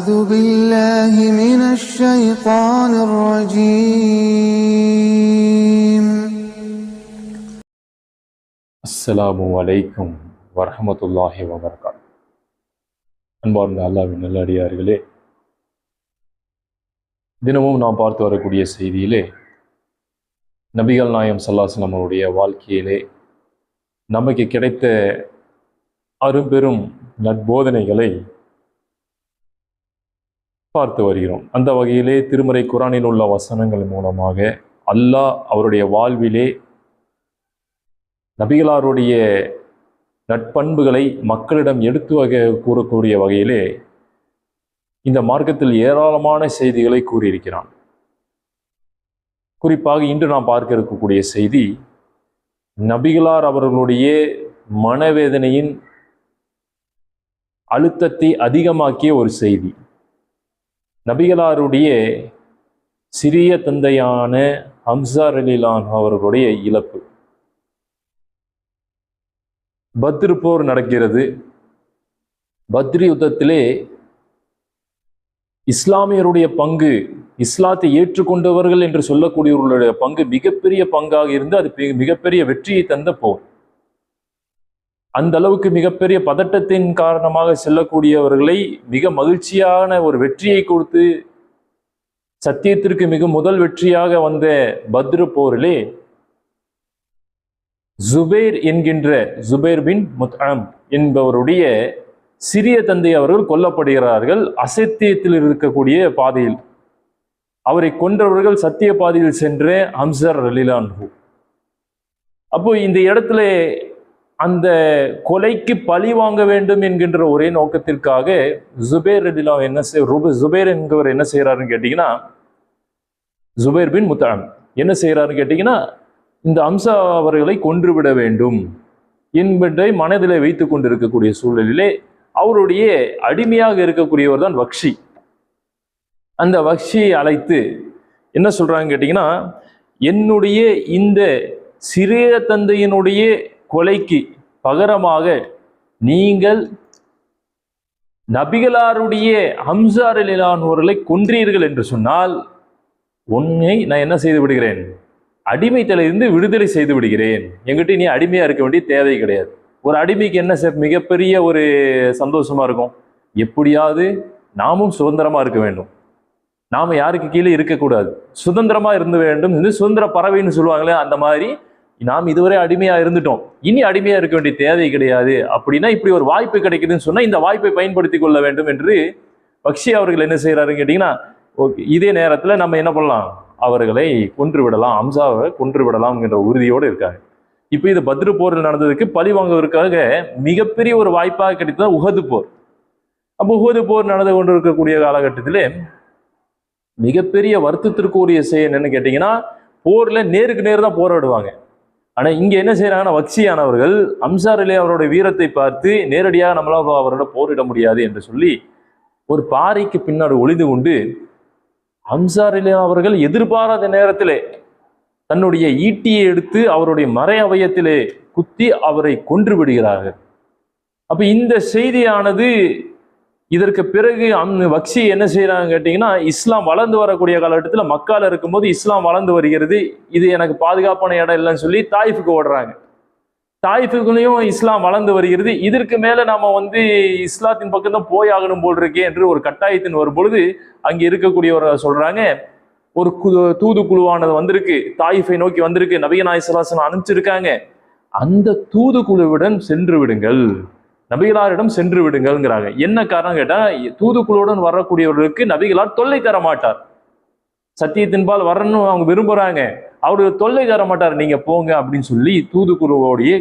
أعوذ بالله من الشيطان الرجيم. அஸ்ஸலாமு அலைக்கும் வரஹ்மத்துல்லாஹி வபரகாத்துஹு. அன்பார்ந்த அல்லாஹ்வின் நல்லடியார்களே, தினமும் நாம் பார்த்து வரக்கூடிய செய்தியிலே நபிகள் நாயகம் ஸல்லல்லாஹு அலைஹி வஸல்லம் அவருடைய வாழ்க்கையிலே நமக்கு கிடைத்த அரும்பெரும் நற்போதனைகளை பார்த்து வருகிறோம். அந்த வகையிலே திருமறை குர்ஆனில் உள்ள வசனங்கள் மூலமாக அல்லாஹ் அவருடைய வாழ்விலே நபிகளாருடைய நட்பண்புகளை மக்களிடம் எடுத்து கூறக்கூடிய வகையிலே இந்த மார்க்கத்தில் ஏராளமான செய்திகளை கூறியிருக்கிறான். குறிப்பாக இன்று நாம் பார்க்க இருக்கக்கூடிய செய்தி நபிகளார் அவர்களுடைய மனவேதனையின் அழுத்தத்தை அதிகமாக்கிய ஒரு செய்தி. நபிகளாருடைய சிறிய தந்தையான ஹம்ஸா ரலியல்லாஹு அன்ஹு அவர்களுடைய இழப்பு. பத்ர் போர் நடக்கிறது. பத்ர் யுத்தத்திலே இஸ்லாமியருடைய பங்கு, இஸ்லாத்தை ஏற்றுக்கொண்டவர்கள் என்று சொல்லக்கூடியவர்களுடைய பங்கு மிகப்பெரிய பங்காக இருந்து அது மிகப்பெரிய வெற்றியை தந்த போர். அந்த அளவுக்கு மிகப்பெரிய பதட்டத்தின் காரணமாக செல்லக்கூடியவர்களை மிக மகிழ்ச்சியான ஒரு வெற்றியை கொடுத்து சத்தியத்திற்கு மிக முதல் வெற்றியாக வந்த பத்ர் போரிலே ஜுபைர் பின் முத்அம் என்பவருடைய சிறிய தந்தை அவர்கள் கொல்லப்படுகிறார்கள். அசத்தியத்தில் இருக்கக்கூடிய பாதையில் அவரை கொன்றவர்கள் சத்திய பாதையில் சென்ற ஹம்ஸா ரலியல்லாஹு அன்ஹு. அப்போ இந்த இடத்துல அந்த கொலைக்கு பழி வாங்க வேண்டும் என்கின்ற ஒரே நோக்கத்திற்காக ஜுபைர் என்கிறவர் என்ன செய்யறாருன்னு கேட்டீங்கன்னா, ஜுபைர் பின் முத்அம் என்ன செய்யறாருன்னு கேட்டீங்கன்னா, இந்த ஹம்ஸா அவர்களை கொன்றுவிட வேண்டும் என்பதை மனதிலே வைத்துக் கொண்டிருக்கக்கூடிய சூழலிலே அவருடைய அடிமையாக இருக்கக்கூடியவர் தான் வக்ஷி. அந்த வக்ஷியை அழைத்து என்ன சொல்றாங்க கேட்டீங்கன்னா, என்னுடைய இந்த சிறிய தந்தையினுடைய கொலைக்கு பகரமாக நீங்கள் நபிகளாருடைய ஹம்ஸா ரலியல்லாஹு அன்ஹு அவர்களை கொன்றீர்கள் என்று சொன்னால் உன்னை நான் என்ன செய்து விடுகிறேன், அடிமைத்தலிருந்து விடுதலை செய்து விடுகிறேன். என்கிட்ட நீ அடிமையா இருக்க வேண்டிய தேவை கிடையாது. ஒரு அடிமைக்கு என்ன மிகப்பெரிய ஒரு சந்தோஷமா இருக்கும், எப்படியாவது நாமும் சுதந்திரமா இருக்க வேண்டும், நாம யாருக்கு கீழே இருக்கக்கூடாது, சுதந்திரமா இருந்து வேண்டும். இது சுதந்திர பறவைன்னு சொல்லுவாங்களே, அந்த மாதிரி நாம் இதுவரை அடிமையா இருந்துட்டோம், இனி அடிமையா இருக்க வேண்டிய தேவை கிடையாது. அப்படின்னா இப்படி ஒரு வாய்ப்பு கிடைக்குதுன்னு சொன்னா இந்த வாய்ப்பை பயன்படுத்தி கொள்ள வேண்டும் என்று வக்ஷி அவர்கள் என்ன செய்யறாருன்னு கேட்டீங்கன்னா, ஓகே இதே நேரத்துல நம்ம என்ன பண்ணலாம், அவர்களை கொன்று விடலாம், ஹம்ஸாவை கொன்று விடலாம் என்ற உறுதியோடு இருக்காங்க. இப்போ இது பத்ர் போரில் நடந்ததுக்கு பழி வாங்குவதற்காக மிகப்பெரிய ஒரு வாய்ப்பாக கிடைத்தது உஹது போர். அப்போ உஹது போர் நடந்து கொண்டு இருக்கக்கூடிய காலகட்டத்திலே மிகப்பெரிய வருத்தத்திற்குரிய செயல் என்னன்னு கேட்டீங்கன்னா, போர்ல நேருக்கு நேர் தான் போராடுவாங்க. ஆனா இங்க என்ன செய்யறாங்கன்னா, வக்ஷியானவர்கள் ஹம்ஸா ரலியல்லாஹு அவருடைய வீரத்தை பார்த்து நேரடியாக நம்மளால அவரோட போரிட முடியாது என்று சொல்லி ஒரு பாறைக்கு பின்னாடி ஒளிந்து கொண்டு ஹம்ஸா ரலியல்லாஹு அவர்கள் எதிர்பாராத நேரத்திலே தன்னுடைய ஈட்டியை எடுத்து அவருடைய மறை அவயத்திலே குத்தி அவரை கொன்று விடுகிறார்கள். அப்ப இந்த செய்தியானது இதற்கு பிறகு வக்ஷி என்ன செய்யறாங்க கேட்டீங்கன்னா, இஸ்லாம் வளர்ந்து வரக்கூடிய காலகட்டத்தில் மக்கால இருக்கும்போது இஸ்லாம் வளர்ந்து வருகிறது, இது எனக்கு பாதுகாப்பான இடம் இல்லைன்னு சொல்லி தாயிஃபுக்கு ஓடுறாங்க. தாயிஃபுக்குள்ளேயும் இஸ்லாம் வளர்ந்து வருகிறது, இதற்கு மேல நாம இஸ்லாத்தின் பக்கம் தான் போய் ஆகணும் போல் இருக்கே என்று ஒரு கட்டாயத்தின் வரும் பொழுது அங்கே இருக்கக்கூடியவர் சொல்றாங்க, ஒரு தூதுக்குழுவானது வந்திருக்கு, தாயிஃபை நோக்கி வந்திருக்கு, நபிகள் நாயகம் ஸல்லல்லாஹு அலைஹி வஸல்லம் அனுப்பிச்சிருக்காங்க, அந்த தூதுக்குழுவுடன் சென்று விடுங்கள், நபிகளாரிடம் சென்று விடுங்கள்ங்கிறாங்க. என்ன காரணம் கேட்டா, தூதுக்குழுவுடன் வரக்கூடியவர்களுக்கு நபிகளார் தொல்லை தர மாட்டார், சத்தியத்தின்பால் வரணும் அவங்க விரும்புறாங்க, அவருக்கு தொல்லை தர மாட்டார், நீங்க போங்க அப்படின்னு சொல்லி தூதுக்குழுவோடைய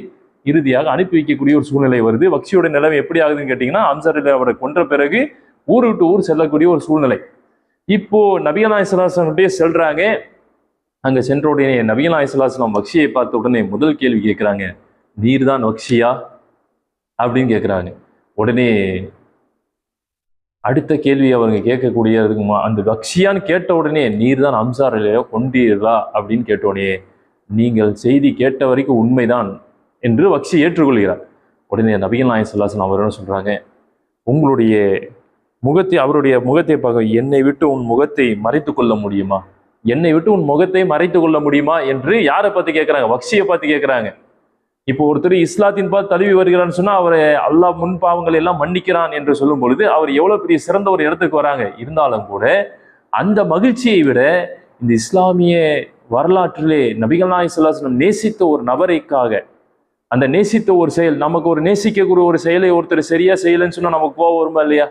இறுதியாக அனுப்பி வைக்கக்கூடிய ஒரு சூழ்நிலை வருது. வக்ஷியோட நிலைமை எப்படி ஆகுதுன்னு கேட்டீங்கன்னா, ஹம்ஸா ரலியல்லாஹு அவரை கொன்ற பிறகு ஊர் விட்டு ஊர் செல்லக்கூடிய ஒரு சூழ்நிலை. இப்போ நபிகள் நாயகம் ஸல்லல்லாஹு அலைஹி வஸல்லம் செல்றாங்க. அங்க சென்ற உடனே நபிகள் நாயகம் ஸல்லல்லாஹு அலைஹி வஸல்லம் வக்ஷியை பார்த்த உடனே முதல் கேள்வி கேட்கிறாங்க, நீர் தான் வக்ஷியா அப்படின்னு கேட்குறாங்க. உடனே அடுத்த கேள்வி அவங்க கேட்கக்கூடிய அந்த வக்ஷியான்னு கேட்ட உடனே, நீர் தான் ஹம்ஸா ரலியல்லாஹு கொண்டீர்களா அப்படின்னு கேட்ட உடனே, நீங்கள் செய்தி கேட்ட வரைக்கும் உண்மைதான் என்று வக்ஷி ஏற்றுக்கொள்கிறார். உடனே நபிகள் நாயகம் ஸல்லல்லாஹு அலைஹி வஸல்லம் அவர் என்ன சொல்றாங்க, உங்களுடைய முகத்தை, அவருடைய முகத்தை பார்க்க, என்னை விட்டு உன் முகத்தை மறைத்து கொள்ள முடியுமா, என்னை விட்டு உன் முகத்தை மறைத்து கொள்ள முடியுமா என்று யாரை பார்த்து கேட்கிறாங்க? வக்ஷியை பார்த்து கேட்கிறாங்க. இப்போ ஒருத்தர் இஸ்லாத்தின் பால் தழுவி வருகிறான்னு சொன்னா அவரை அல்லாஹ் முன் பாவங்களை எல்லாம் மன்னிக்கிறான் என்று சொல்லும் பொழுது அவர் எவ்வளவு பெரிய சிறந்த ஒரு இடத்துக்கு வராங்க. இருந்தாலும் கூட அந்த மகிழ்ச்சியை விட இந்த இஸ்லாமிய வரலாற்றிலே நபிகள் நாயகம் ஸல்லல்லாஹு அலைஹி வஸல்லம் நேசித்த ஒரு நபரைக்காக, அந்த நேசித்த ஒரு செயல், நமக்கு ஒரு நேசிக்கக்கூடிய ஒரு செயலை ஒருத்தர் சரியா செய்யலைன்னு சொன்னா நமக்கு கோவம் வருமா இல்லையா?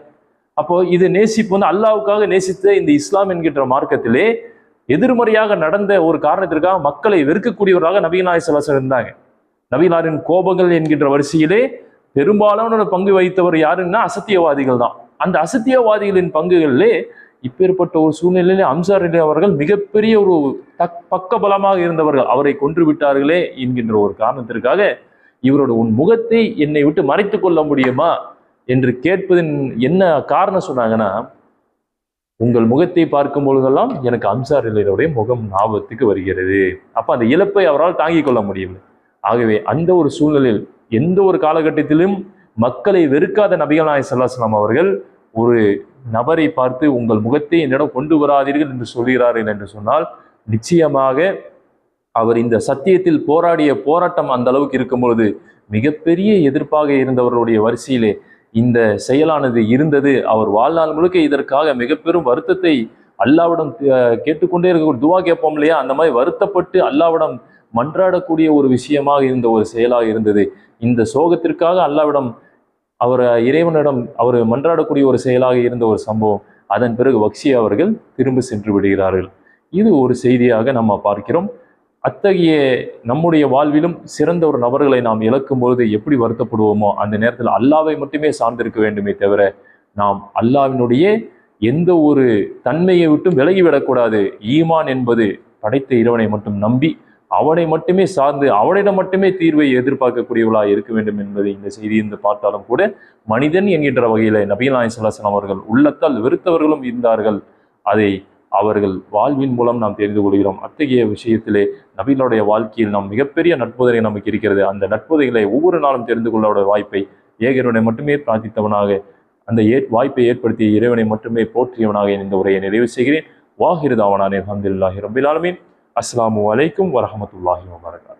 அப்போ இது நேசிப்பு வந்து அல்லாஹ்வுக்காக நேசித்த இந்த இஸ்லாம் என்கின்ற மார்க்கத்திலே எதிர்மறையாக நடந்த ஒரு காரணத்திற்காக மக்களை வெறுக்கக்கூடியவராக நபிகள் நாயகம் ஸல்லல்லாஹு அலைஹி வஸல்லம் இருந்தாங்க. நபிகளாரின் கோபங்கள் என்கின்ற வரிசையிலே பெரும்பாலான பங்கு வகித்தவர் யாருன்னா அசத்தியவாதிகள் தான். அந்த அசத்தியவாதிகளின் பங்குகளிலே இப்பேற்பட்ட ஒரு சூழ்நிலையிலே ஹம்ஸா அவர்கள் மிகப்பெரிய ஒரு பக்கபலமாக இருந்தவர்கள். அவரை கொன்று விட்டார்களே என்கின்ற ஒரு காரணத்திற்காக இவரோட உன் முகத்தை என்னை விட்டு மறைத்து கொள்ள முடியுமா என்று கேட்பதின் என்ன காரணம் சொன்னாங்கன்னா, உங்கள் முகத்தை பார்க்கும் பொழுதெல்லாம் எனக்கு ஹம்ஸா ரலியல்லாஹுடைய முகம் ஞாபகத்துக்கு வருகிறது. அப்ப அந்த இழப்பை அவரால் தாங்கிக் கொள்ள முடியவில்லை. ஆகவே அந்த ஒரு சூழ்நிலையில் எந்த ஒரு காலகட்டத்திலும் மக்களை வெறுக்காத நபிகள் நாயகம் ஸல்லல்லாஹு அலைஹி வஸல்லம் அவர்கள் ஒரு நபரை பார்த்து உங்கள் முகத்தை என்னிடம் கொண்டு வராதீர்கள் என்று சொல்கிறார்கள் என்று சொன்னால், நிச்சயமாக அவர் இந்த சத்தியத்தில் போராடிய போராட்டம் அந்த அளவுக்கு இருக்கும் பொழுது மிகப்பெரிய எதிர்ப்பாக இருந்தவர்களுடைய வரிசையிலே இந்த செயலானது இருந்தது. அவர் வாழ்நாள் முழுக்க இதற்காக மிக பெரும் வருத்தத்தை அல்லாவிடம் கேட்டுக்கொண்டே இருக்க, துவா கேட்போம் இல்லையா, அந்த மாதிரி வருத்தப்பட்டு அல்லாவிடம் மன்றாடக்கூடிய ஒரு விஷயமாக இருந்த ஒரு செயலாக இருந்தது. இந்த சோகத்திற்காக அல்லாவிடம் அவர் இறைவனிடம் அவர் மன்றாடக்கூடிய ஒரு செயலாக இருந்த ஒரு சம்பவம். அதன் பிறகு வக்ஷி அவர்கள் திரும்ப சென்று விடுகிறார்கள். இது ஒரு செய்தியாக நம்ம பார்க்கிறோம். அத்தகைய நம்முடைய வாழ்விலும் சிறந்த ஒரு நபர்களை நாம் இழக்கும் பொழுது எப்படி வருத்தப்படுவோமோ அந்த நேரத்தில் அல்லாவை மட்டுமே சார்ந்திருக்க வேண்டுமே தவிர நாம் அல்லாவினுடைய எந்த ஒரு தன்மையை விட்டும் விலகிவிடக்கூடாது. ஈமான் என்பது படைத்த இறைவனை மட்டும் நம்பி அவனை மட்டுமே சார்ந்து அவனிடம் மட்டுமே தீர்வை எதிர்பார்க்கக்கூடியவளாக இருக்க வேண்டும் என்பதை இந்த செய்தியிலிருந்து பார்த்தாலும் கூட, மனிதன் என்கின்ற வகையில நபிகள் நாயகம் ஸல்லல்லாஹு அலைஹி வஸல்லம் அவர்கள் உள்ளத்தால் வெறுத்தவர்களும் இருந்தார்கள். அதை அவர்கள் வாழ்வின் மூலம் நாம் தெரிந்து கொள்கிறோம். அத்தகைய விஷயத்திலே நபிகளுடைய வாழ்க்கையில் நாம் மிகப்பெரிய நட்புதலை நமக்கு இருக்கிறது. அந்த நட்புதைகளை ஒவ்வொரு நாளும் தெரிந்து கொள்ள வாய்ப்பை ஏகருவனை மட்டுமே பிரார்த்தித்தவனாக, அந்த வாய்ப்பை ஏற்படுத்திய இறைவனை மட்டுமே போற்றியவனாக இந்த உரையை நிறைவு செய்கிறேன். வாஹிரு தாவானா அல்ஹம்துலில்லாஹி ரப்பில் ஆலமீன். அஸ்ஸலாமு அலைக்கும் வரஹ்மத்துல்லாஹி வபரகாத்துஹு.